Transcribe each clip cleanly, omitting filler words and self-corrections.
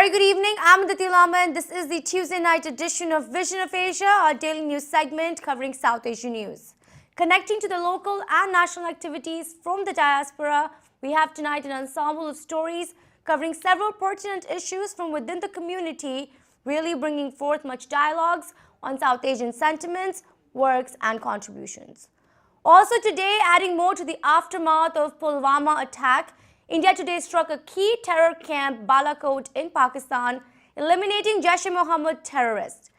very good evening. I'm Aditi Lama and this is the Tuesday night edition of Vision of Asia, our daily news segment covering South Asian news. Connecting to the local and national activities from the diaspora, we have tonight an ensemble of stories covering several pertinent issues from within the community, really bringing forth much dialogues on South Asian sentiments, works and contributions. Also today, adding more to the aftermath of Pulwama attack, India today struck a key terror camp, Balakot, in Pakistan, eliminating Jaish-e-Mohammed terrorists.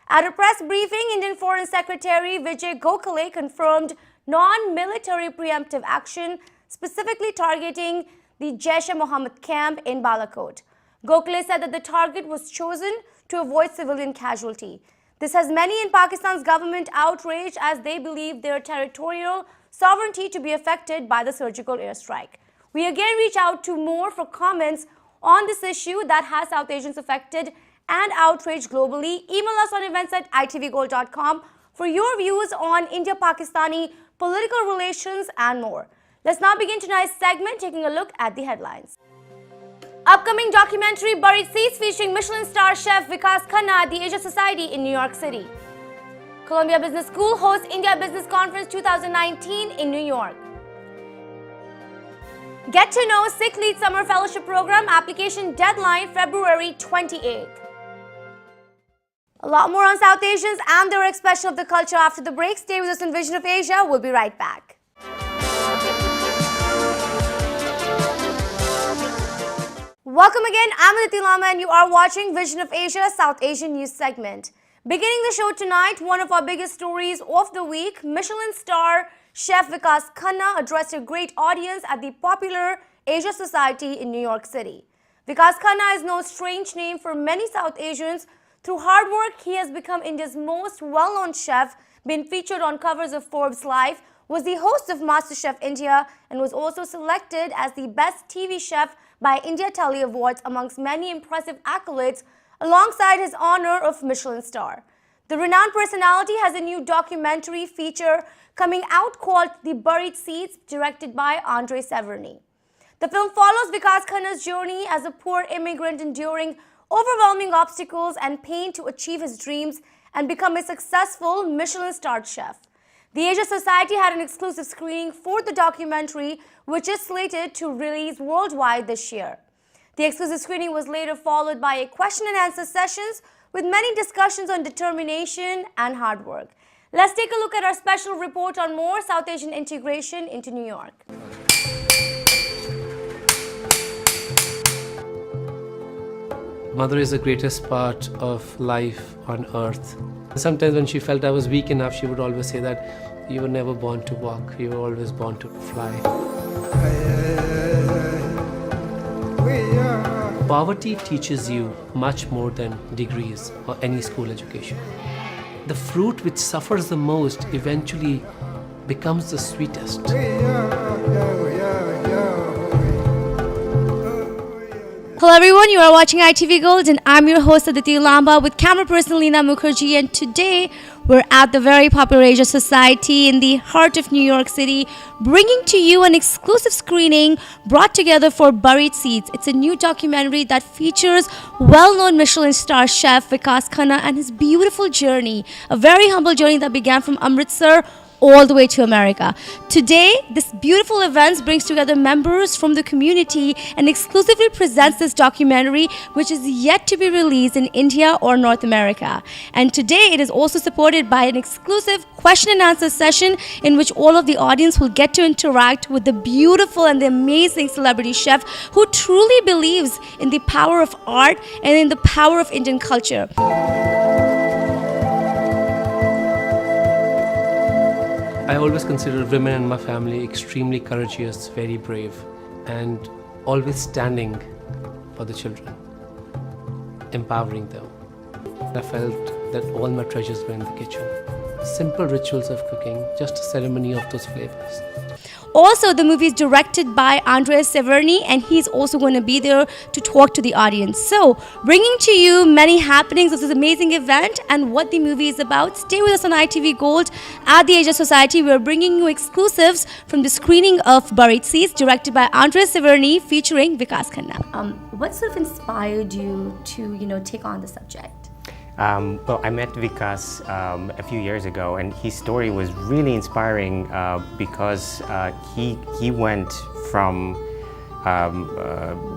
At a press briefing, Indian Foreign Secretary Vijay Gokhale confirmed non-military preemptive action, specifically targeting the Jaish-e-Mohammed camp in Balakot. Gokhale said that the target was chosen to avoid civilian casualty. This has many in Pakistan's government outraged as they believe their territorial sovereignty to be affected by the surgical airstrike. We again reach out to more for comments on this issue that has South Asians affected and outraged globally. Email us on events@itvgold.com for your views on India-Pakistani political relations and more. Let's now begin tonight's segment taking a look at the headlines. Upcoming documentary Buried Seeds featuring Michelin star chef Vikas Khanna at the Asia Society in New York City. Columbia Business School hosts India Business Conference 2019 in New York. Get to know Sikh Lead Summer Fellowship Program application deadline February 28th. A lot more on South Asians and their expression of the culture after the break. Stay with us in Vision of Asia. We'll be right back. Welcome again. I'm Aditi Lama and you are watching Vision of Asia, South Asian news segment. Beginning the show tonight, one of our biggest stories of the week, Michelin star Chef Vikas Khanna addressed a great audience at the popular Asia Society in New York City. Vikas Khanna is no strange name for many South Asians. Through hard work, he has become India's most well-known chef, been featured on covers of Forbes Life, was the host of MasterChef India, and was also selected as the best TV chef by India Tele Awards amongst many impressive accolades, alongside his honor of Michelin star. The renowned personality has a new documentary feature coming out called The Buried Seeds, directed by Andre Severny. The film follows Vikas Khanna's journey as a poor immigrant enduring overwhelming obstacles and pain to achieve his dreams and become a successful Michelin-starred chef. The Asia Society had an exclusive screening for the documentary, which is slated to release worldwide this year. The exclusive screening was later followed by a question and answer sessions with many discussions on determination and hard work. Let's take a look at our special report on more South Asian integration into New York. Mother is the greatest part of life on earth. Sometimes when she felt I was weak enough, she would always say that you were never born to walk, you were always born to fly. Poverty teaches you much more than degrees or any school education. The fruit which suffers the most eventually becomes the sweetest. Hello everyone, you are watching ITV Gold and I'm your host Aditi Lamba with camera person Leena Mukherjee, and today we're at the very popular Asia Society in the heart of New York City, bringing to you an exclusive screening brought together for Buried Seeds. It's a new documentary that features well-known Michelin star chef Vikas Khanna and his beautiful journey, a very humble journey that began from Amritsar all the way to America. Today, this beautiful event brings together members from the community and exclusively presents this documentary, which is yet to be released in India or North America. And today, it is also supported by an exclusive question and answer session in which all of the audience will get to interact with the beautiful and the amazing celebrity chef who truly believes in the power of art and in the power of Indian culture. I always consider women in my family extremely courageous, very brave, and always standing for the children, empowering them. I felt that all my treasures were in the kitchen. Simple rituals of cooking, just a ceremony of those flavors. Also, the movie is directed by Andres Severny, and he's also going to be there to talk to the audience. So, bringing to you many happenings of this amazing event and what the movie is about. Stay with us on ITV Gold. At the Age of Society, we're bringing you exclusives from the screening of Buried Seeds, directed by Andres Severny, featuring Vikas Khanna. What sort of inspired you to, take on the subject? Well, I met Vikas a few years ago, and his story was really inspiring because he went from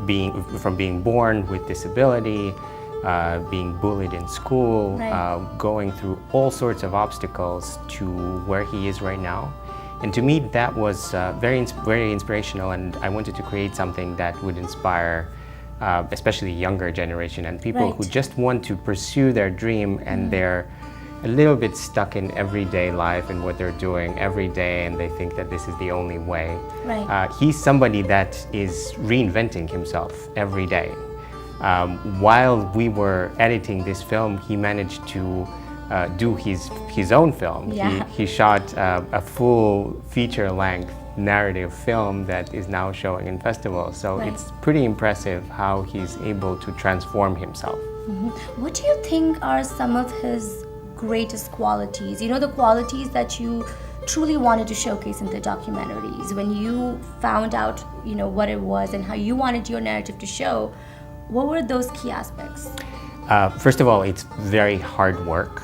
being born with disability, being bullied in school, Right. going through all sorts of obstacles to where he is right now. And to me, that was very inspirational, and I wanted to create something that would inspire especially younger generation and people Right. who just want to pursue their dream and they're a little bit stuck in everyday life and what they're doing every day, and they think that this is the only way. Right. He's somebody that is reinventing himself every day. While we were editing this film, he managed to do his own film. Yeah. He shot a full feature-length narrative film that is now showing in festivals. So Right. it's pretty impressive how he's able to transform himself. What do you think are some of his greatest qualities? The qualities that you truly wanted to showcase in the documentaries. When you found out, what it was and how you wanted your narrative to show, what were those key aspects? First of all, it's very hard work.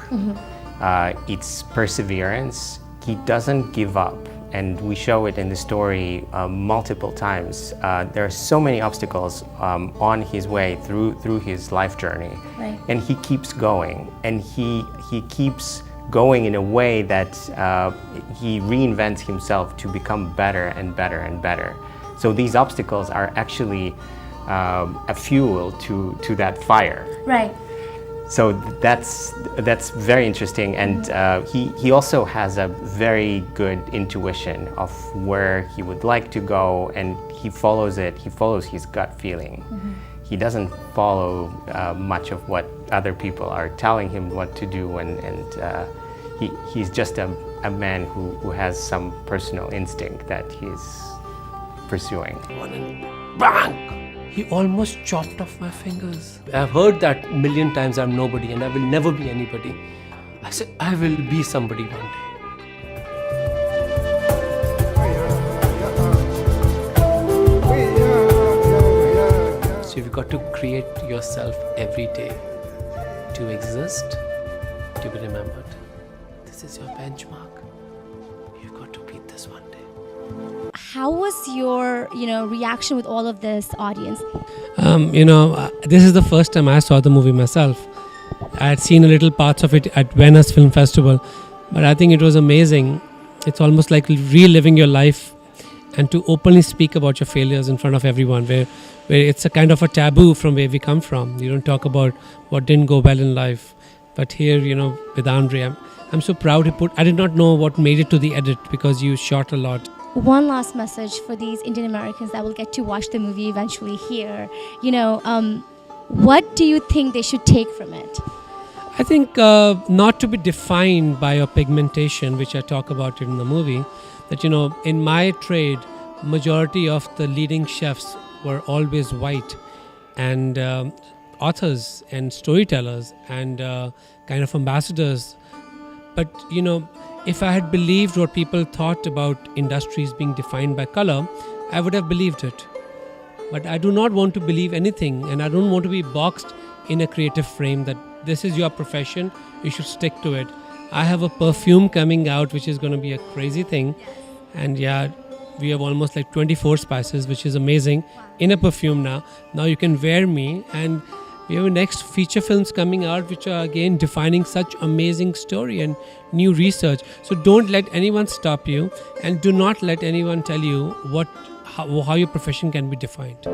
It's perseverance. He doesn't give up. And we show it in the story multiple times. There are so many obstacles on his way through his life journey, Right. and he keeps going. And he keeps going in a way that he reinvents himself to become better and better and better. So these obstacles are actually a fuel to that fire. Right. So that's very interesting, and he also has a very good intuition of where he would like to go, and he follows it. He follows his gut feeling. He doesn't follow much of what other people are telling him what to do, and he's just a man who has some personal instinct that he's pursuing. Bang! He almost chopped off my fingers. I've heard that a million times, I'm nobody and I will never be anybody. I said, I will be somebody one day. So you've got to create yourself every day to exist, to be remembered. This is your benchmark. You've got to beat this one day. How was your, reaction with all of this audience? This is the first time I saw the movie myself. I had seen a little parts of it at Venice Film Festival, but I think it was amazing. It's almost like reliving your life and to openly speak about your failures in front of everyone, where it's a kind of a taboo from where we come from. You don't talk about what didn't go well in life. But here, with Andre, I'm so proud I did not know what made it to the edit because you shot a lot. One last message for these Indian Americans that will get to watch the movie eventually here. What do you think they should take from it? I think not to be defined by your pigmentation, which I talk about in the movie, that, in my trade, majority of the leading chefs were always white, and authors and storytellers and kind of ambassadors. But, if I had believed what people thought about industries being defined by color, I would have believed it. But I do not want to believe anything, and I don't want to be boxed in a creative frame that this is your profession, you should stick to it. I have a perfume coming out which is going to be a crazy thing, and yeah, we have almost like 24 spices, which is amazing in a perfume now. Now you can wear me, and we have next feature films coming out which are again defining such amazing story and new research. So don't let anyone stop you, and do not let anyone tell you how your profession can be defined.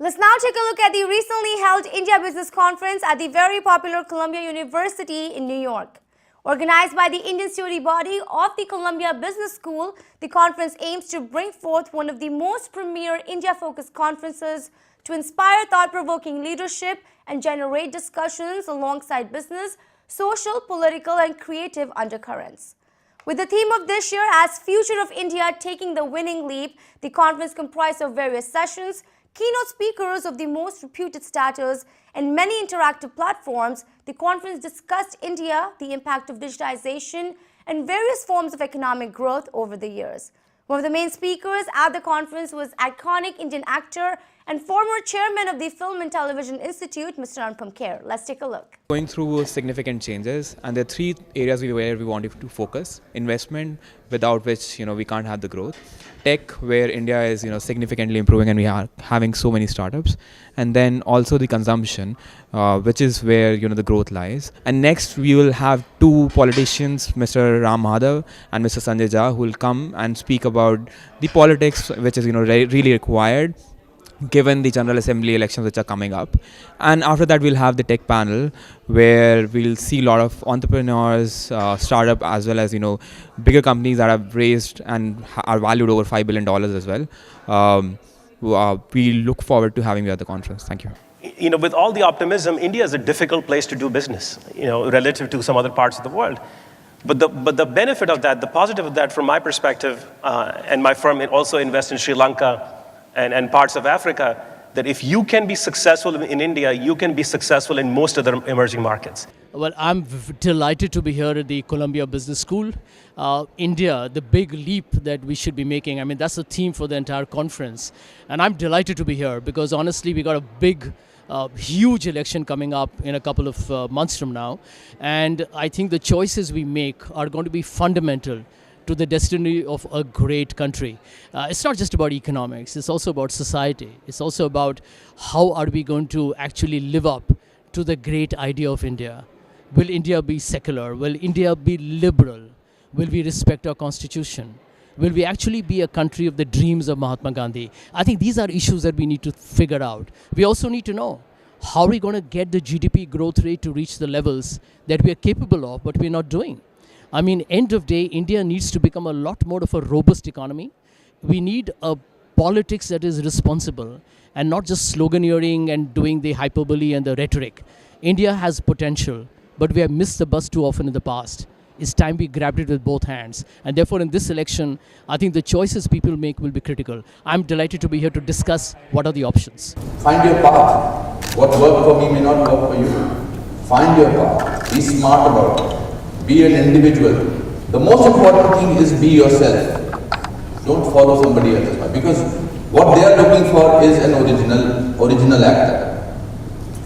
Let's now take a look at the recently held India Business Conference at the very popular Columbia University in New York. Organized by the Indian student body of the Columbia Business School, the conference aims to bring forth one of the most premier India-focused conferences to inspire thought-provoking leadership and generate discussions alongside business, social, political, and creative undercurrents. With the theme of this year as Future of India taking the winning leap, the conference comprised of various sessions, keynote speakers of the most reputed status, and many interactive platforms. The conference discussed India, the impact of digitization, and various forms of economic growth over the years. One of the main speakers at the conference was iconic Indian actor and former chairman of the Film and Television Institute, Mr. Anupam Kher. Let's take a look. Going through significant changes, and there are three areas where we wanted to focus: investment, without which we can't have the growth; tech, where India is significantly improving and we are having so many startups; and then also the consumption, which is where the growth lies. And next we will have two politicians, Mr. Ram Madhav and Mr. Sanjay Jha, who will come and speak about the politics, which is really required given the General Assembly elections which are coming up. And after that we'll have the tech panel, where we'll see a lot of entrepreneurs, startup, as well as bigger companies that have raised and are valued over $5 billion as well. We look forward to having you at the conference. Thank you. With all the optimism, India is a difficult place to do business, relative to some other parts of the world. But the benefit of that, the positive of that from my perspective, and my firm also invests in Sri Lanka and parts of Africa, that if you can be successful in India, you can be successful in most other emerging markets. Well, I'm delighted to be here at the Columbia Business School. India, the big leap that we should be making. I mean, that's the theme for the entire conference. And I'm delighted to be here because honestly, we got a big, huge election coming up in a couple of months from now. And I think the choices we make are going to be fundamental to the destiny of a great country. It's not just about economics, it's also about society. It's also about how are we going to actually live up to the great idea of India. Will India be secular? Will India be liberal? Will we respect our constitution? Will we actually be a country of the dreams of Mahatma Gandhi? I think these are issues that we need to figure out. We also need to know how are we going to get the GDP growth rate to reach the levels that we are capable of, but we're not doing. I mean, end of day, India needs to become a lot more of a robust economy. We need a politics that is responsible and not just sloganeering and doing the hyperbole and the rhetoric. India has potential, but we have missed the bus too often in the past. It's time we grabbed it with both hands. And therefore, in this election, I think the choices people make will be critical. I'm delighted to be here to discuss what are the options. Find your path. What worked for me may not work for you. Find your path. Be smart about it. Be an individual. The most important thing is be yourself. Don't follow somebody else's path, because what they are looking for is an original actor.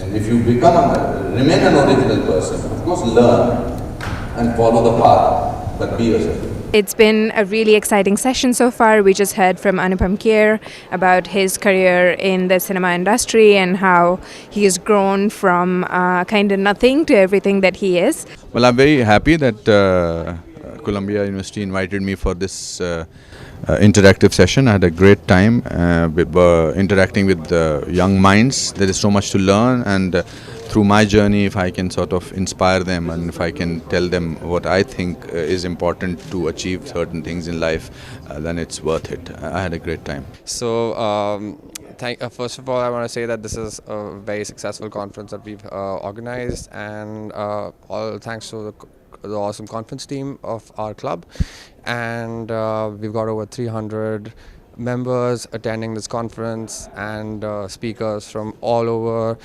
And if you remain an original person, of course learn and follow the path, but be yourself. It's been a really exciting session so far. We just heard from Anupam Kher about his career in the cinema industry and how he has grown from kind of nothing to everything that he is. Well, I'm very happy that Columbia University invited me for this interactive session. I had a great time interacting with young minds. There is so much to learn, and through my journey, if I can sort of inspire them and if I can tell them what I think is important to achieve certain things in life, then it's worth it. I had a great time. So, first of all, I want to say that this is a very successful conference that we've organized, and all thanks to the awesome conference team of our club. And we've got over 300 members attending this conference, and speakers from all over,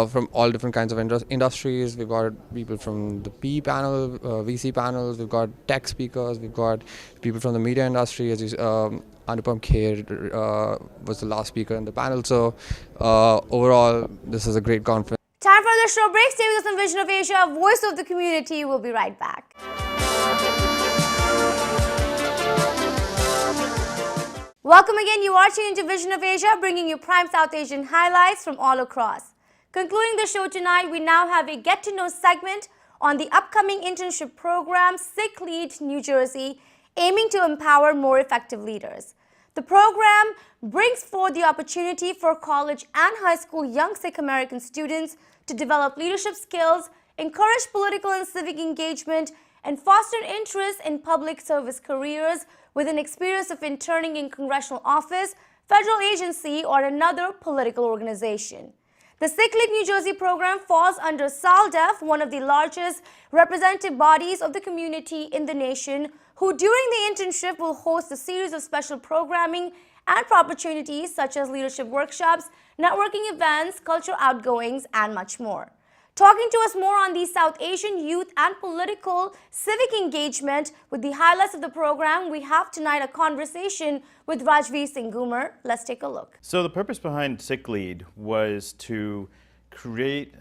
from all different kinds of industries. We've got people from the PE panel, VC panels, we've got tech speakers, we've got people from the media industry. As Anupam Kher was the last speaker in the panel. So overall, this is a great conference. Time for the show break. Stay with us on Vision of Asia, Voice of the Community. We'll be right back. Welcome again. You are tuned to Vision of Asia, bringing you prime South Asian highlights from all across. Concluding the show tonight, we now have a get-to-know segment on the upcoming internship program, Sikh Lead New Jersey, aiming to empower more effective leaders. The program brings forth the opportunity for college and high school young Sikh American students to develop leadership skills, encourage political and civic engagement, and foster interest in public service careers with an experience of interning in congressional office, federal agency, or another political organization. The Sikh Lead New Jersey program falls under SALDEF, one of the largest representative bodies of the community in the nation, who during the internship will host a series of special programming and opportunities such as leadership workshops, networking events, cultural outgoings, and much more. Talking to us more on the South Asian youth and political civic engagement with the highlights of the program, we have tonight a conversation with Rajveer Singh Goomer. Let's take a look. So the purpose behind Sikh Lead was to create,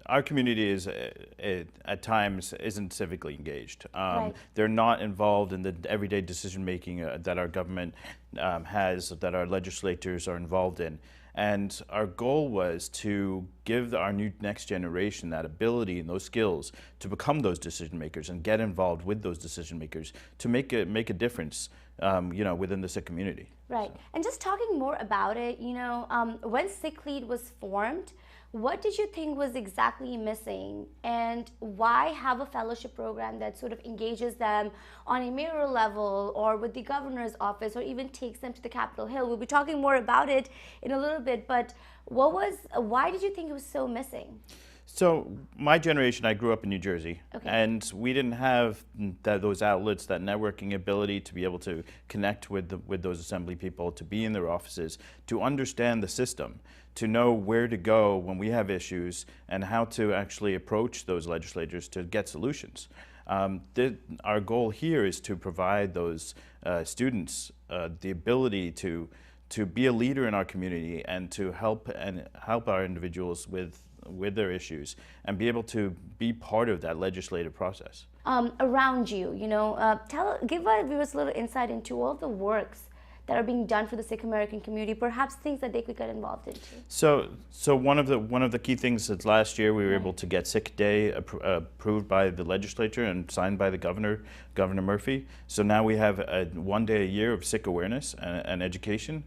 our community is at times isn't civically engaged. Right. They're not involved in the everyday decision making that our government has, that our legislators are involved in. And our goal was to give our next generation that ability and those skills to become those decision makers and get involved with those decision makers to make a difference, within the Sikh community. Right. So. And just talking more about it, when Sikh Lead was formed, what did you think was exactly missing, and why have a fellowship program that sort of engages them on a mayoral level or with the governor's office or even takes them to the Capitol Hill? We'll be talking more about it in a little bit, but why did you think it was so missing? So my generation, I grew up in New Jersey, Okay. and we didn't have those outlets, that networking ability to be able to connect with those assembly people, to be in their offices, to understand the system, to know where to go when we have issues and how to actually approach those legislators to get solutions. Our goal here is to provide those students the ability to be a leader in our community and to help our individuals with their issues and be able to be part of that legislative process. Around you, give our viewers a little insight into all the works that are being done for the Sikh American community, perhaps things that they could get involved into. So one of the key things is last year we were able to get Sikh Day approved by the legislature and signed by the Governor Murphy. So now we have one day a year of Sikh awareness and education.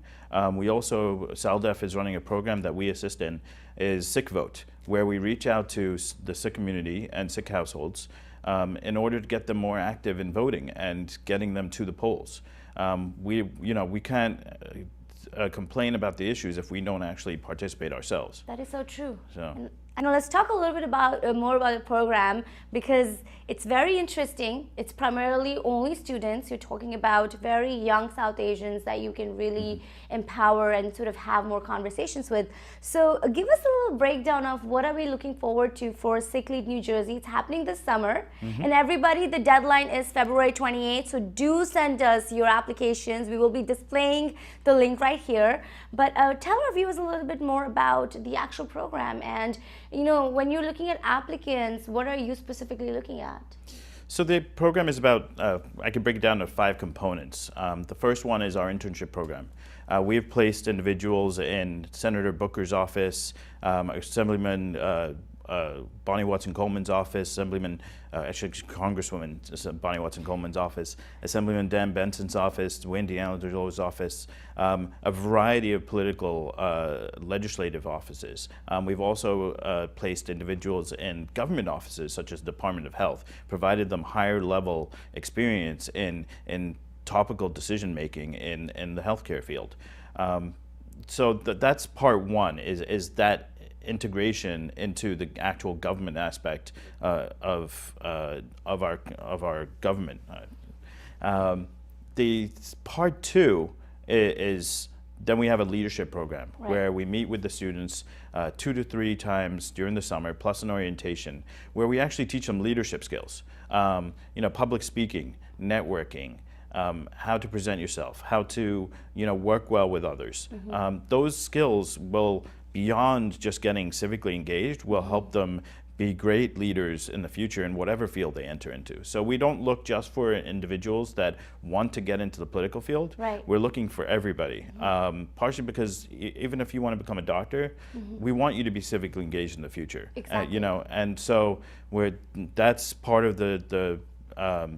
We also, SALDEF is running a program that we assist in, is Sikh Vote, where we reach out to the Sikh community and Sikh households in order to get them more active in voting and getting them to the polls. We can't complain about the issues if we don't actually participate ourselves. That is so true. So. And let's talk a little bit more about the program, because it's very interesting. It's primarily only students. You're talking about very young South Asians that you can really empower and sort of have more conversations with. So give us a little breakdown of what are we looking forward to for Sikh Lead New Jersey. It's happening this summer. And everybody, the deadline is February 28th. So do send us your applications. We will be displaying the link right here. But tell our viewers a little bit more about the actual program, and when you're looking at applicants, what are you specifically looking at? So the program is about, I can break it down to 5 components. The first one is our internship program. We've placed individuals in Senator Booker's office, Assemblyman Bonnie Watson-Coleman's office, Congresswoman Bonnie Watson-Coleman's office, Assemblyman Dan Benson's office, Wayne DeAngelo's office, a variety of political legislative offices. We've also placed individuals in government offices such as the Department of Health, provided them higher level experience in topical decision making in the healthcare field. So that's part one, is that integration into the actual government aspect of our government. The part two is then we have a leadership program, right, where we meet with the students 2 to 3 times during the summer, plus an orientation, where we actually teach them leadership skills, public speaking, networking, how to present yourself, how to work well with others. Those skills will, beyond just getting civically engaged, will help them be great leaders in the future in whatever field they enter into. So we don't look just for individuals that want to get into the political field. Right. We're looking for everybody, partially because even if you want to become a doctor, we want you to be civically engaged in the future. Exactly. And so that's part of the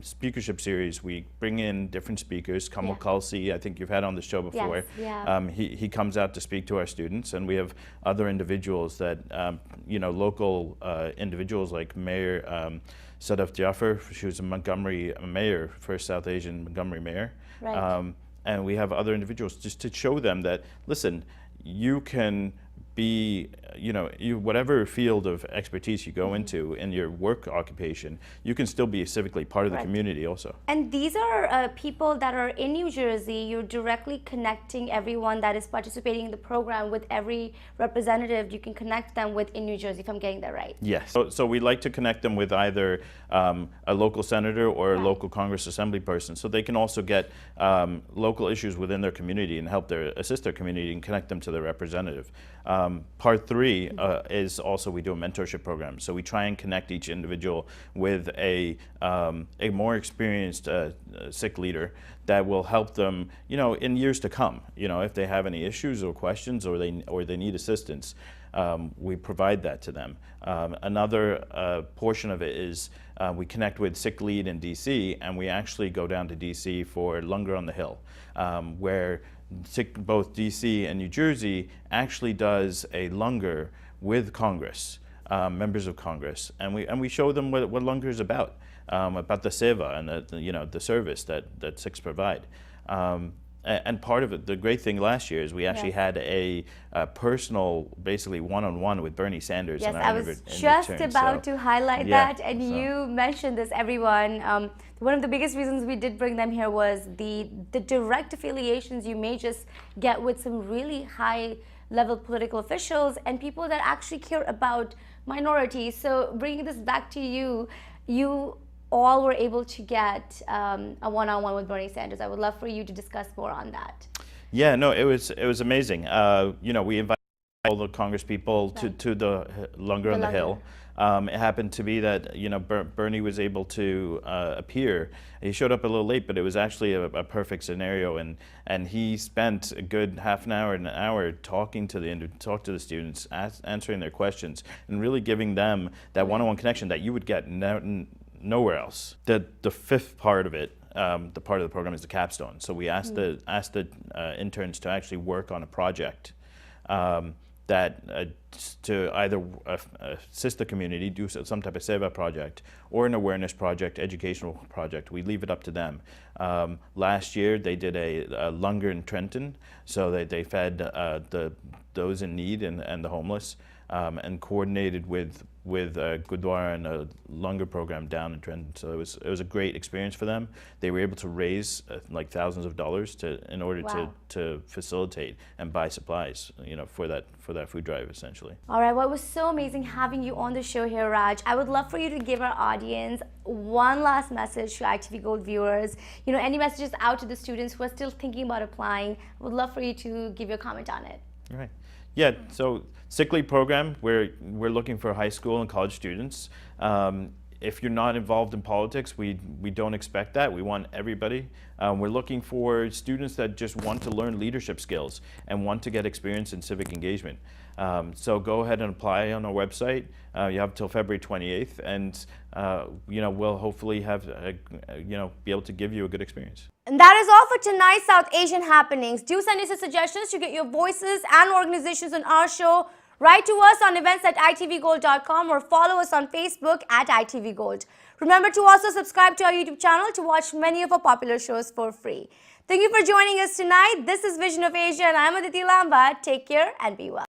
speakership series. We bring in different speakers. Kamal Kalsi, I think you've had on the show before. Yes, yeah. He comes out to speak to our students, and we have other individuals that, local individuals like Mayor Sadaf Jaffer. She was a Montgomery mayor, first South Asian Montgomery mayor. Right. And we have other individuals just to show them that, listen, you can be, whatever field of expertise you go into in your work occupation, you can still be civically part of the community also. And these are people that are in New Jersey. You're directly connecting everyone that is participating in the program with every representative. You can connect them with in New Jersey, if I'm getting that right. Yes. So we like to connect them with either a local senator or a local Congress Assembly person, so they can also get local issues within their community and help assist their community and connect them to their representative. Part 3 is also we do a mentorship program. So we try and connect each individual with a more experienced Sikh leader that will help them, in years to come. If they have any issues or questions or they need assistance, we provide that to them. Another portion of it is we connect with Sikh Lead in DC, and we actually go down to DC for Langar on the Hill, where both DC and New Jersey actually does a Langar with Congress, members of Congress, and we show them what Langar is about the seva and the service that Sikhs provide. And part of it, the great thing last year is we actually had a personal, basically one-on-one with Bernie Sanders. Yes, I was just about to highlight that, and you mentioned this, everyone. One of the biggest reasons we did bring them here was the direct affiliations you may just get with some really high-level political officials and people that actually care about minorities. So bringing this back to you, you all were able to get a one-on-one with Bernie Sanders. I would love for you to discuss more on that. Yeah, no, it was amazing. We invited all the Congress people to the Langar on the Hill. It happened to be that Bernie was able to appear. He showed up a little late, but it was actually a perfect scenario, and he spent a good half an hour and an hour talking to the students, answering their questions, and really giving them that one-on-one connection that you would get nowhere else. The fifth part of it, the part of the program, is the capstone. So we asked the interns to actually work on a project to either assist the community, do some type of seva project, or an awareness project, educational project. We leave it up to them. Last year they did a Langar in Trenton, so they fed those in need and the homeless, and coordinated with Gurdwara and a Langar program down in Trenton. So it was a great experience for them. They were able to raise like thousands of dollars in order to facilitate and buy supplies, for that food drive, essentially. All right, well, it was so amazing having you on the show here, Raj. I would love for you to give our audience one last message to ITV Gold viewers. Any messages out to the students who are still thinking about applying. I would love for you to give your comment on it. All right. Yeah, so Sikh Lead program, we're looking for high school and college students. If you're not involved in politics, we don't expect that. We want everybody. We're looking for students that just want to learn leadership skills and want to get experience in civic engagement. So go ahead and apply on our website. You have till February 28th, and we'll hopefully have be able to give you a good experience. And that is all for tonight's South Asian Happenings. Do send us your suggestions to get your voices and organizations on our show. Write to us on events@itvgold.com or follow us on Facebook @itvgold. Remember to also subscribe to our YouTube channel to watch many of our popular shows for free. Thank you for joining us tonight. This is Vision of Asia, and I'm Aditi Lamba. Take care and be well.